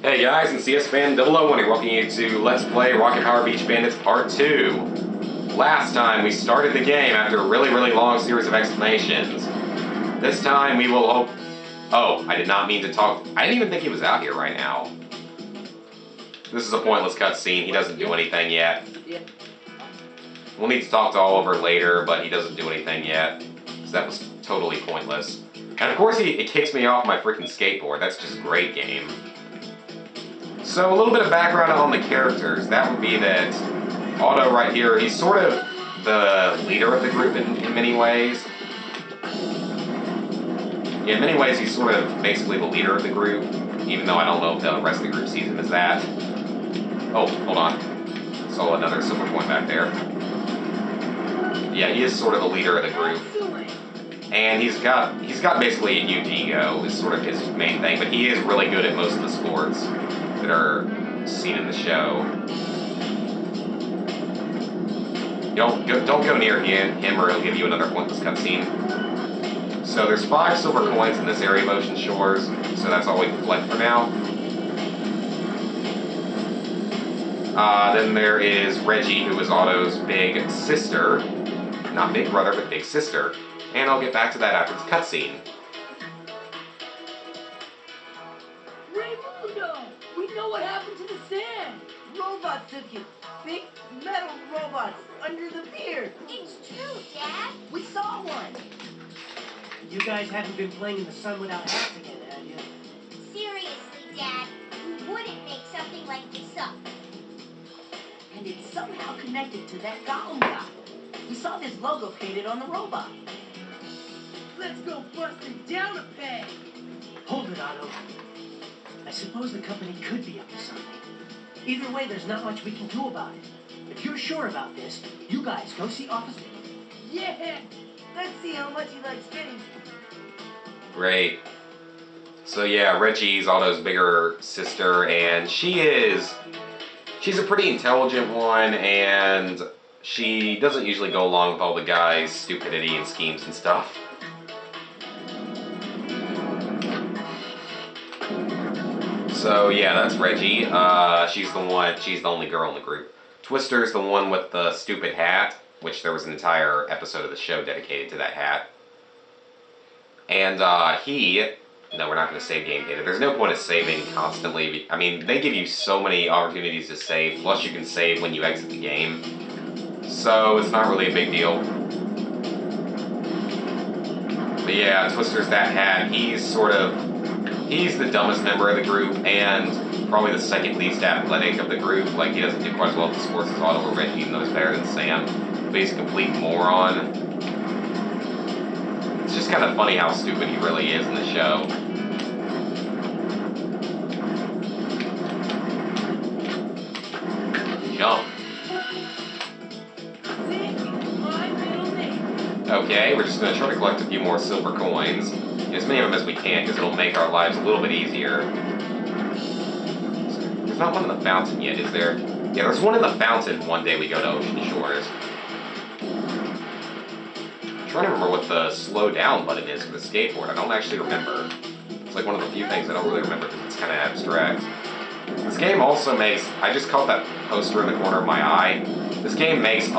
Hey guys, it's CS Fan 001 here, welcoming you to Let's Play Rocket Power Beach Bandits Part 2. Last time we started the game after a really long series of explanations. This time we will hope... Oh, I did not mean to talk... I didn't even think he was out here right now. This is a pointless cutscene, he doesn't do anything yet. We'll need to talk to Oliver later, but he doesn't do anything yet. So that was totally pointless. And of course it kicks me off my freaking skateboard, that's just a great game. So a little bit of background on the characters. That would be that Otto right here, he's sort of the leader of the group in many ways. Yeah, in many ways he's sort of basically the leader of the group, even though I don't know if the rest of the group sees him as that. Oh, hold on. Saw another silver coin back there. Yeah, he is sort of the leader of the group. And he's got basically a huge ego, is sort of his main thing, but he is really good at most of the sports that are seen in the show. Don't go near him or he'll give you another pointless cutscene. So there's 5 silver coins in this area of Ocean Shores, so that's all we can collect for now. Then there is Reggie, who is Otto's big sister. Not big brother, but big sister. And I'll get back to that after this cutscene. Raymundo! We know what happened to the sand! Robot took it. Big metal robots under the pier. It's true, Dad. We saw one. You guys haven't been playing in the sun without hats again, have you? Seriously, Dad, we wouldn't make something like this up. And it's somehow connected to that Gollum guy. We saw this logo painted on the robot. Let's go busting down a peg! Hold it, Otto. I suppose the company could be up to something. Either way, there's not much we can do about it. If you're sure about this, you guys go see Officer. Yeah! Let's see how much he likes getting. Great. So yeah, Reggie's Otto's bigger sister, and she's a pretty intelligent one, and she doesn't usually go along with all the guys' stupidity and schemes and stuff. So yeah, that's Reggie. She's the only girl in the group. Twister's the one with the stupid hat, which there was an entire episode of the show dedicated to that hat. And no, we're not going to save game data. There's no point of saving constantly. I mean, they give you so many opportunities to save, plus you can save when you exit the game. So it's not really a big deal. But yeah, Twister's that hat. He's the dumbest member of the group, and probably the second least athletic of the group. Like, he doesn't do quite as well at the sports as Otto or Reggie, even though he's better than Sam. But he's a complete moron. It's just kind of funny how stupid he really is in the show. Jump. My middle name. Okay, we're just going to try to collect a few more silver coins. As many of them as we can, because it'll make our lives a little bit easier. There's not one in the fountain yet, is there? Yeah, there's one in the fountain one day we go to Ocean Shores. I'm trying to remember what the slow down button is for the skateboard. I don't actually remember. It's like one of the few things I don't really remember because it's kind of abstract. This game also makes... I just caught that poster in the corner of my eye. This game makes a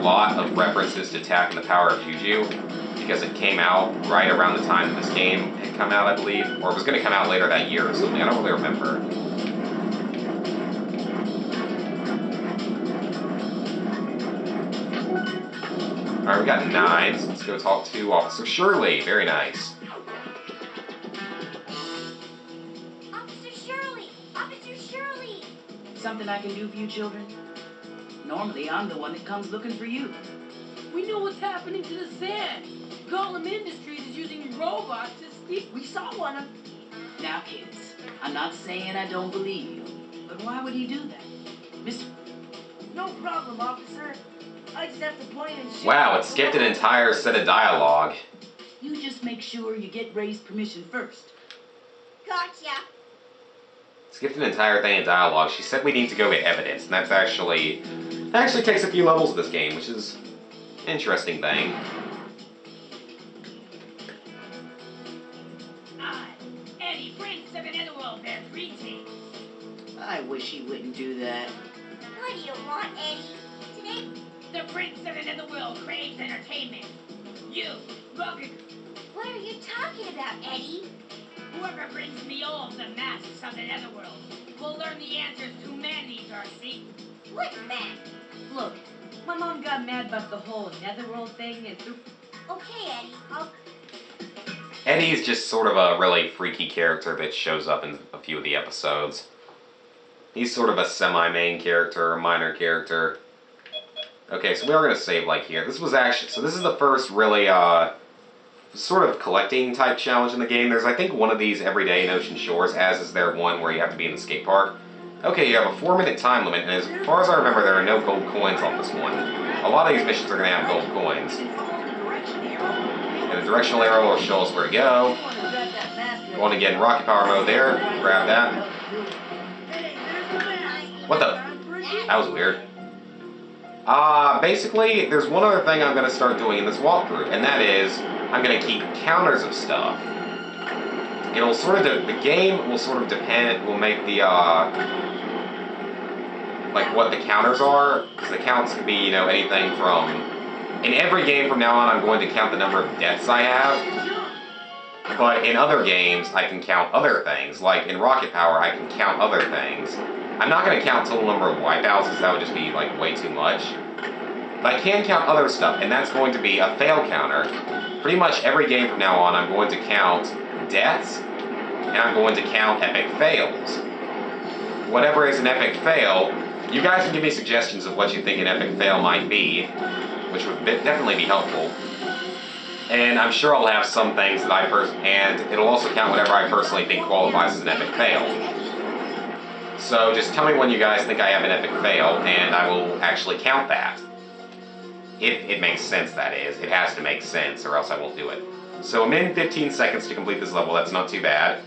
lot of references to Tak and the Power of Juju, because it came out right around the time that this game had come out, I believe. Or it was going to come out later that year or something. I don't really remember. Alright, we got 9, so let's go talk to Officer Shirley. Very nice. Officer Shirley! Officer Shirley! Something I can do for you children? Normally, I'm the one that comes looking for you. We know what's happening to the sand! Gollum Industries is using robots to steal... We saw one. Now, kids, I'm not saying I don't believe you, but why would he do that? Mr. No problem, officer. I just have to point and shoot. Wow, it skipped an entire set of dialogue. You just make sure you get Ray's permission first. Gotcha. Skipped an entire thing of dialogue. She said we need to go get evidence, and that actually takes a few levels of this game, which is an interesting thing. I, Eddie Prince of the Netherworld, bear greetings. I wish he wouldn't do that. What do you want, Eddie? Today, The prince of the netherworld craves entertainment. You, Rocket, what are you talking about, Eddie? whoever brings me all the masks of the netherworld will learn the answers to many, Darcy. What man? Look, my mom got mad about the whole netherworld thing and threw. Okay, Eddie, I'll... Eddie's just sort of a really freaky character that shows up in a few of the episodes. He's sort of a semi-main character, a minor character. Okay, so we are going to save like here. This was actually, so this is the first really, sort of collecting type challenge in the game. There's, I think, one of these every day in Ocean Shores, as is there one where you have to be in the skate park. Okay, you have a 4-minute time limit, and as far as I remember, there are no gold coins on this one. A lot of these missions are going to have gold coins. And the directional arrow will show us where to go. You want to get in Rocket Power mode there, grab that. What the? That was weird. Basically, there's one other thing I'm going to start doing in this walkthrough, and that is, I'm going to keep counters of stuff. It'll sort of, the game will sort of depend, will make the, like what the counters are, because the counts can be, you know, anything from, in every game from now on, I'm going to count the number of deaths I have, but in other games, I can count other things, like in Rocket Power, I can count other things. I'm not going to count total number of wipeouts, because that would just be, like, way too much. But I can count other stuff, and that's going to be a fail counter. Pretty much every game from now on, I'm going to count deaths, and I'm going to count epic fails. Whatever is an epic fail, you guys can give me suggestions of what you think an epic fail might be, which would definitely be helpful. And I'm sure I'll have some things that and it'll also count whatever I personally think qualifies as an epic fail. So just tell me when you guys think I have an epic fail, and I will actually count that. If it makes sense, that is. It has to make sense, or else I won't do it. So a minute and 15 seconds to complete this level. That's not too bad.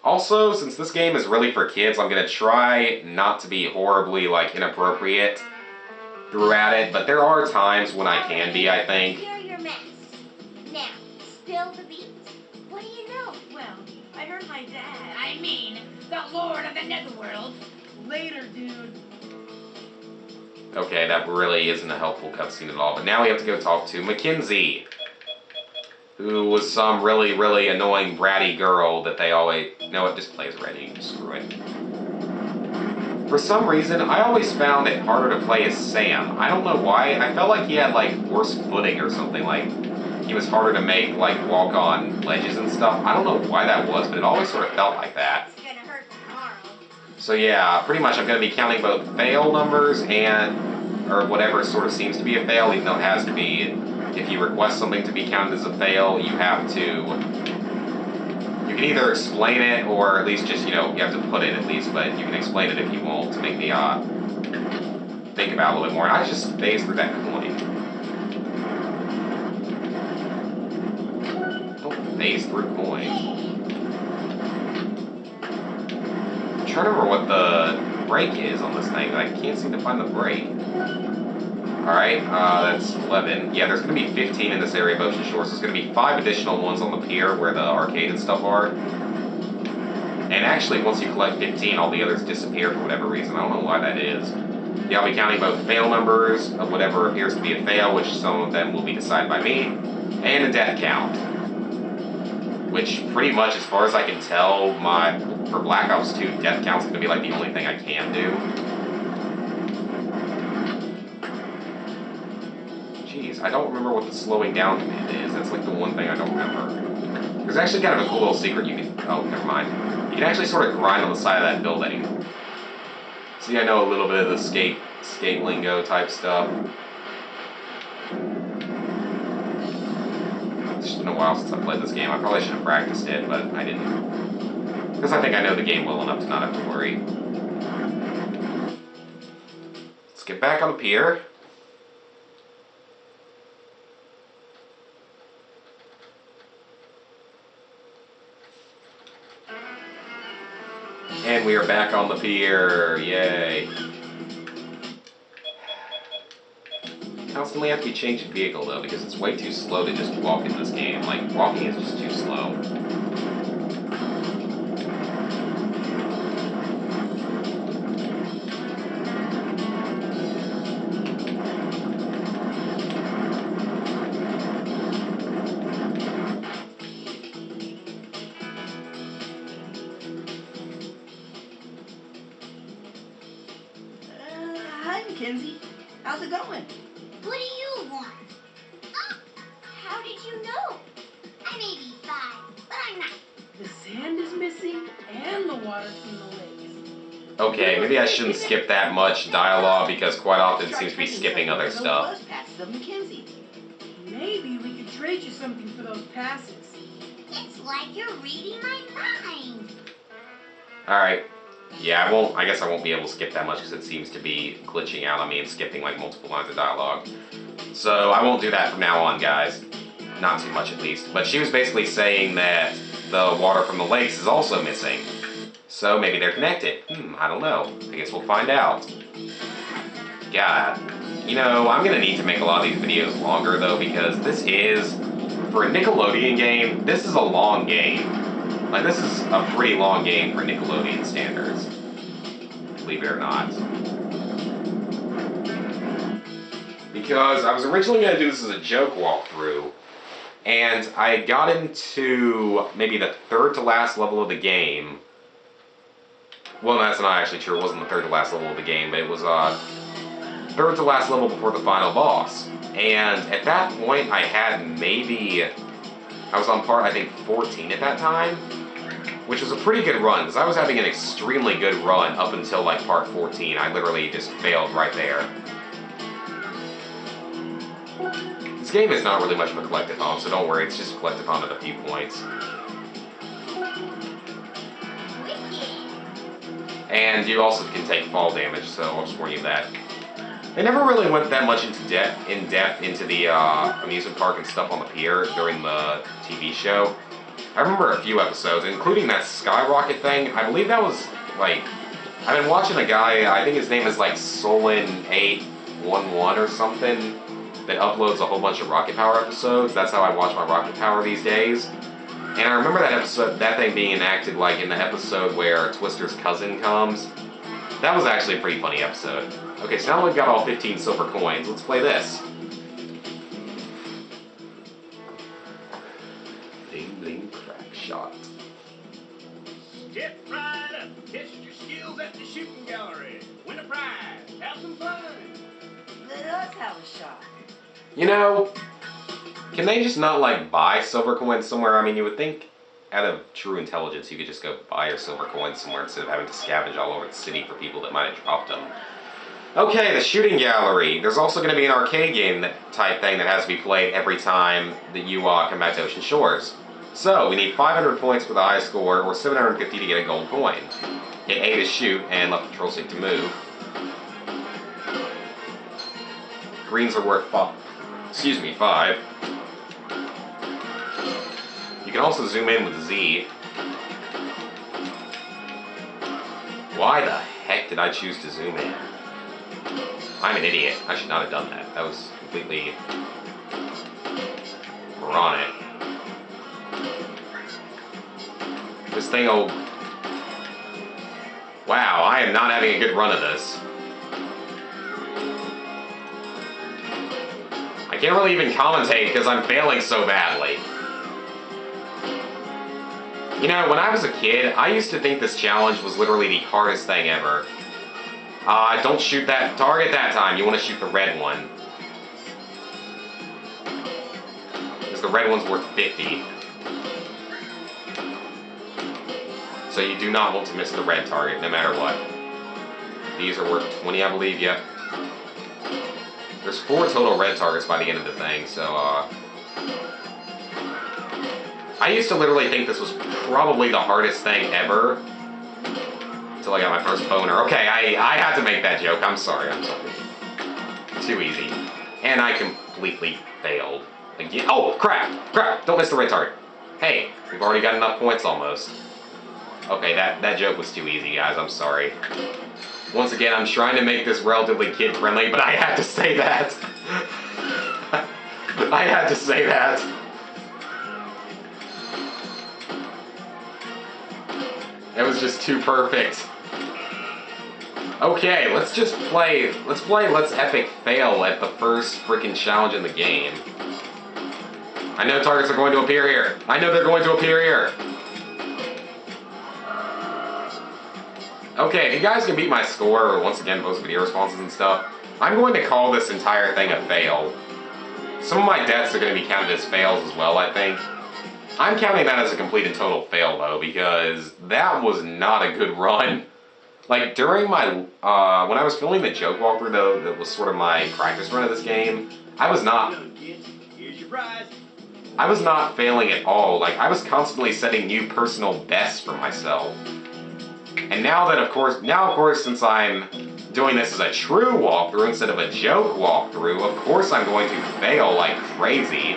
Also, since this game is really for kids, I'm going to try not to be horribly, like, inappropriate throughout it, but there are times when I can be, I think. Here are your masks. Now, spill the beans. What do you know? Well, I heard my dad. I mean, the Lord of the Netherworld. Later, dude. Okay, that really isn't a helpful cutscene at all, but now we have to go talk to Mackenzie, who was some really, really annoying bratty girl that they always... No, it just plays ready. Screw it. For some reason, I always found it harder to play as Sam. I don't know why. I felt like he had, like, worse footing or something. Like, he was harder to make, like, walk on ledges and stuff. I don't know why that was, but it always sort of felt like that. It's gonna hurt tomorrow. So yeah, pretty much I'm going to be counting both fail numbers and... or whatever sort of seems to be a fail, even though it has to be... If you request something to be counted as a fail, you have to... You can either explain it, or at least just, you know, you have to put it at least, but you can explain it if you want to make me, think about it a little bit more. And I just phased through that coin. Don't phase through coins. I'm trying to remember what the break is on this thing, but I can't seem to find the break. Alright, that's 11. Yeah, there's going to be 15 in this area of Ocean Shores. There's going to be 5 additional ones on the pier where the arcade and stuff are. And actually, once you collect 15, all the others disappear for whatever reason. I don't know why that is. Yeah, I'll be counting both fail numbers of whatever appears to be a fail, which some of them will be decided by me, and a death count. Which, pretty much, as far as I can tell, for Black Ops 2, death count's going to be like the only thing I can do. Jeez, I don't remember what the slowing down command is. That's like the one thing I don't remember. There's actually kind of a cool little secret you can... Oh, never mind. You can actually sort of grind on the side of that building. See, I know a little bit of the skate lingo type stuff. It's just been a while since I played this game. I probably should have practiced it, but I didn't. Because I think I know the game well enough to not have to worry. Let's get back on the pier. And we are back on the pier. Yay. How constantly have to be changing vehicle, though, because it's way too slow to just walk in this game. Like, walking is just too slow. Hi, Mackenzie. How's it going? What do you want? Oh, how did you know? I may be 5, but I'm not. The sand is missing and the water from the lakes. Okay, maybe I shouldn't skip that much dialogue because quite often it seems to be skipping other stuff. Buzz passes of Mackenzie. Maybe we could trade you something for those passes. It's like you're reading my mind. Alright. Yeah, I guess I won't be able to skip that much because it seems to be glitching out on me and skipping like multiple lines of dialogue. So I won't do that from now on, guys. Not too much at least. But she was basically saying that the water from the lakes is also missing. So maybe they're connected. I don't know. I guess we'll find out. God. You know, I'm gonna need to make a lot of these videos longer though, because this is, for a Nickelodeon game, this is a long game. Like, this is a pretty long game for Nickelodeon standards. Believe it or not. Because I was originally going to do this as a joke walkthrough, and I got into maybe the third to last level of the game. Well, that's not actually true. It wasn't the third to last level of the game, but it was third to last level before the final boss. And at that point, I had maybe... I was on part, I think, 14 at that time, which was a pretty good run, because I was having an extremely good run up until, like, part 14. I literally just failed right there. This game is not really much of a collectathon, so don't worry, it's just a collectathon at a few points. And you also can take fall damage, so I'll just warn you that. They never really went that much into depth into the amusement park and stuff on the pier during the TV show. I remember a few episodes, including that skyrocket thing. I believe that was, like... I've been watching a guy, I think his name is, like, Solon811 or something, that uploads a whole bunch of Rocket Power episodes. That's how I watch my Rocket Power these days. And I remember that episode, that thing being enacted, like, in the episode where Twister's cousin comes. That was actually a pretty funny episode. Okay, so now that we've got all 15 silver coins, let's play this. Bling bling crack shot. Step right up, test your skills at the shooting gallery. Win a prize, have some fun. Let us have a shot. You know, can they just not, like, buy silver coins somewhere? I mean, you would think, out of true intelligence, you could just go buy your silver coins somewhere instead of having to scavenge all over the city for people that might have dropped them. Okay, the shooting gallery. There's also going to be an arcade game type thing that has to be played every time that you come back to Ocean Shores. So, we need 500 points for the high score, or 750 to get a gold coin. Hit A to shoot, and left control stick to move. Greens are worth 5. You can also zoom in with Z. Why the heck did I choose to zoom in? I'm an idiot. I should not have done that. That was completely moronic. This thing will... Wow, I am not having a good run of this. I can't really even commentate because I'm failing so badly. You know, when I was a kid, I used to think this challenge was literally the hardest thing ever. Don't shoot that target that time. You want to shoot the red one. Because the red one's worth 50. So you do not want to miss the red target, no matter what. These are worth 20, I believe, yep. There's 4 total red targets by the end of the thing, so, I used to literally think this was probably the hardest thing ever. Until I got my first boner. Okay, I had to make that joke. I'm sorry. Too easy. And I completely failed. Again. Oh, crap! Crap! Don't miss the red target. Hey, we've already got enough points almost. Okay, that joke was too easy, guys. I'm sorry. Once again, I'm trying to make this relatively kid-friendly, but I had to say that. I had to say that. It was just too perfect. Okay, let's play Let's Epic Fail at the first freaking challenge in the game. I know targets are going to appear here. I know they're going to appear here. Okay, if you guys can beat my score, or once again post video responses and stuff, I'm going to call this entire thing a fail. Some of my deaths are going to be counted as fails as well, I think. I'm counting that as a complete and total fail, though, because that was not a good run. Like, during my, when I was filming the joke walkthrough, though, that was sort of my practice run of this game, I was not failing at all. Like, I was constantly setting new personal bests for myself. And now, of course, since I'm doing this as a true walkthrough instead of a joke walkthrough, of course I'm going to fail like crazy.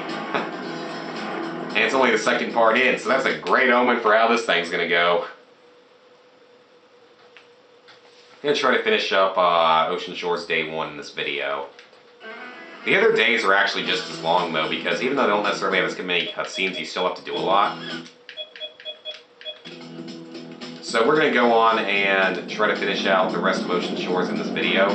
And it's only the second part in, so that's a great omen for how this thing's gonna go. I'm gonna try to finish up Ocean Shores Day 1 in this video. The other days are actually just as long, though, because even though they don't necessarily have as many cutscenes, you still have to do a lot. So we're going to go on and try to finish out the rest of Ocean Shores in this video.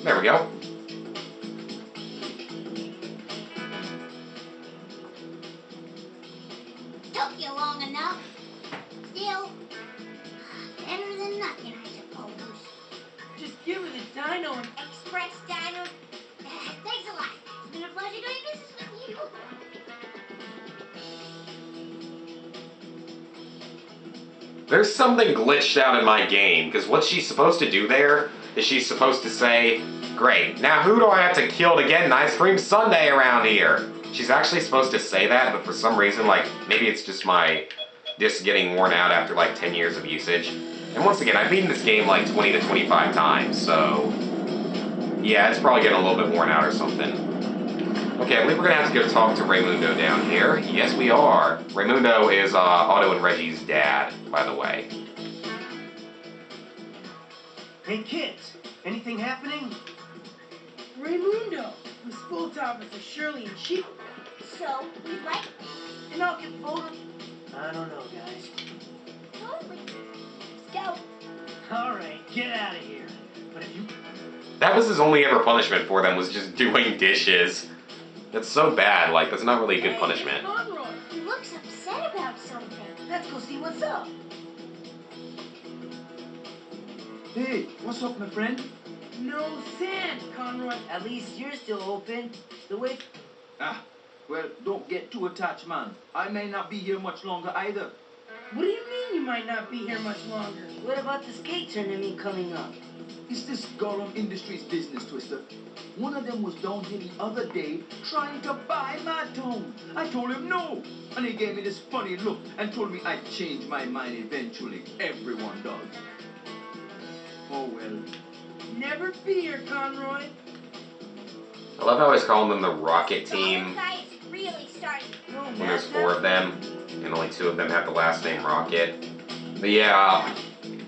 There we go. Took you long enough. Still, better than nothing, I suppose. Just give her the dino and... Express Dino. Thanks a lot. It's been a pleasure doing business with you. There's something glitched out in my game, because what she's supposed to do there is she's supposed to say, great, now who do I have to kill to get an ice cream sundae around here? She's actually supposed to say that, but for some reason, like, maybe it's just my disc getting worn out after like 10 years of usage. And once again, I've beaten this game like 20 to 25 times, so yeah, it's probably getting a little bit worn out or something. Okay, I believe we're gonna have to go talk to Raymundo down here. Yes, we are. Raymundo is Otto and Reggie's dad, by the way. Hey kids, anything happening? Raymundo, who's full time for Shirley and Sheep, So, you'd like and I'll get voted. I don't know, guys. totally. Scout. Alright, get out of here. But if you... That was his only ever punishment for them, was just doing dishes. That's so bad, like, that's not really a good punishment. Conroy. He looks upset about something. Let's go see what's up. Hey, what's up, my friend? No sand, Conroy. At least you're still open. The way... Ah, well, don't get too attached, man. I may not be here much longer either. What do you mean you might not be here much longer? What about the skate tournament coming up? It's this Gollum Industries business, Twister. One of them was down here the other day trying to buy my town. I told him no, and he gave me this funny look and told me I'd change my mind eventually. Everyone does. Oh well. Never fear, Conroy. I love how he's calling them the Rocket The Team whole guy is really starting. No, when there's 4 of them, and only 2 of them have the last name Rocket. But yeah,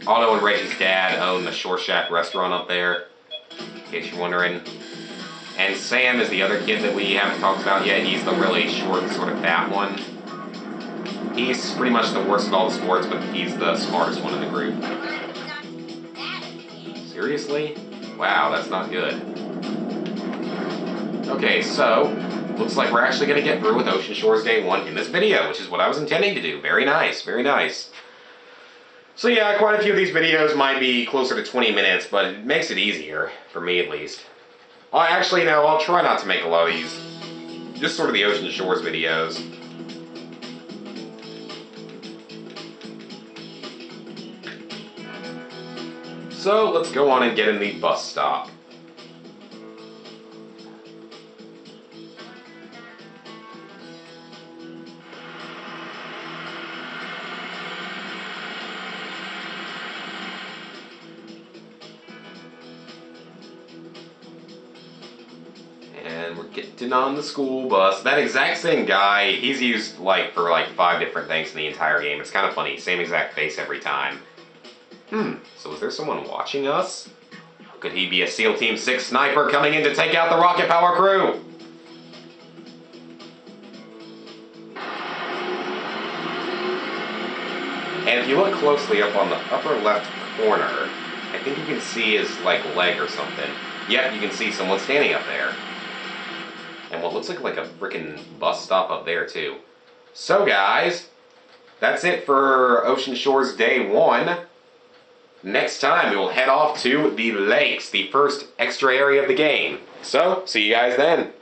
Otto and Reggie's dad own the Shore Shack restaurant up there, in case you're wondering. And Sam is the other kid that we haven't talked about yet. He's the really short, sort of fat one. He's pretty much the worst at all the sports, but he's the smartest one in the group. Seriously? Wow, that's not good. Okay, so, looks like we're actually going to get through with Ocean Shores Day 1 in this video, which is what I was intending to do. Very nice, very nice. So yeah, quite a few of these videos might be closer to 20 minutes, but it makes it easier, for me at least. Actually, no, I'll try not to make a lot of these, just sort of the Ocean Shores videos. So, let's go on and get in the bus stop. Getting on the school bus. That exact same guy, he's used like for like 5 different things in the entire game. It's kind of funny. Same exact face every time. So is there someone watching us? Could he be a SEAL Team 6 sniper coming in to take out the Rocket Power crew? And if you look closely up on the upper left corner, I think you can see his like leg or something. Yep, you can see someone standing up there. And what looks like a freaking bus stop up there too. So guys, that's it for Ocean Shores Day 1. Next time we will head off to the lakes, the first extra area of the game. So, see you guys then.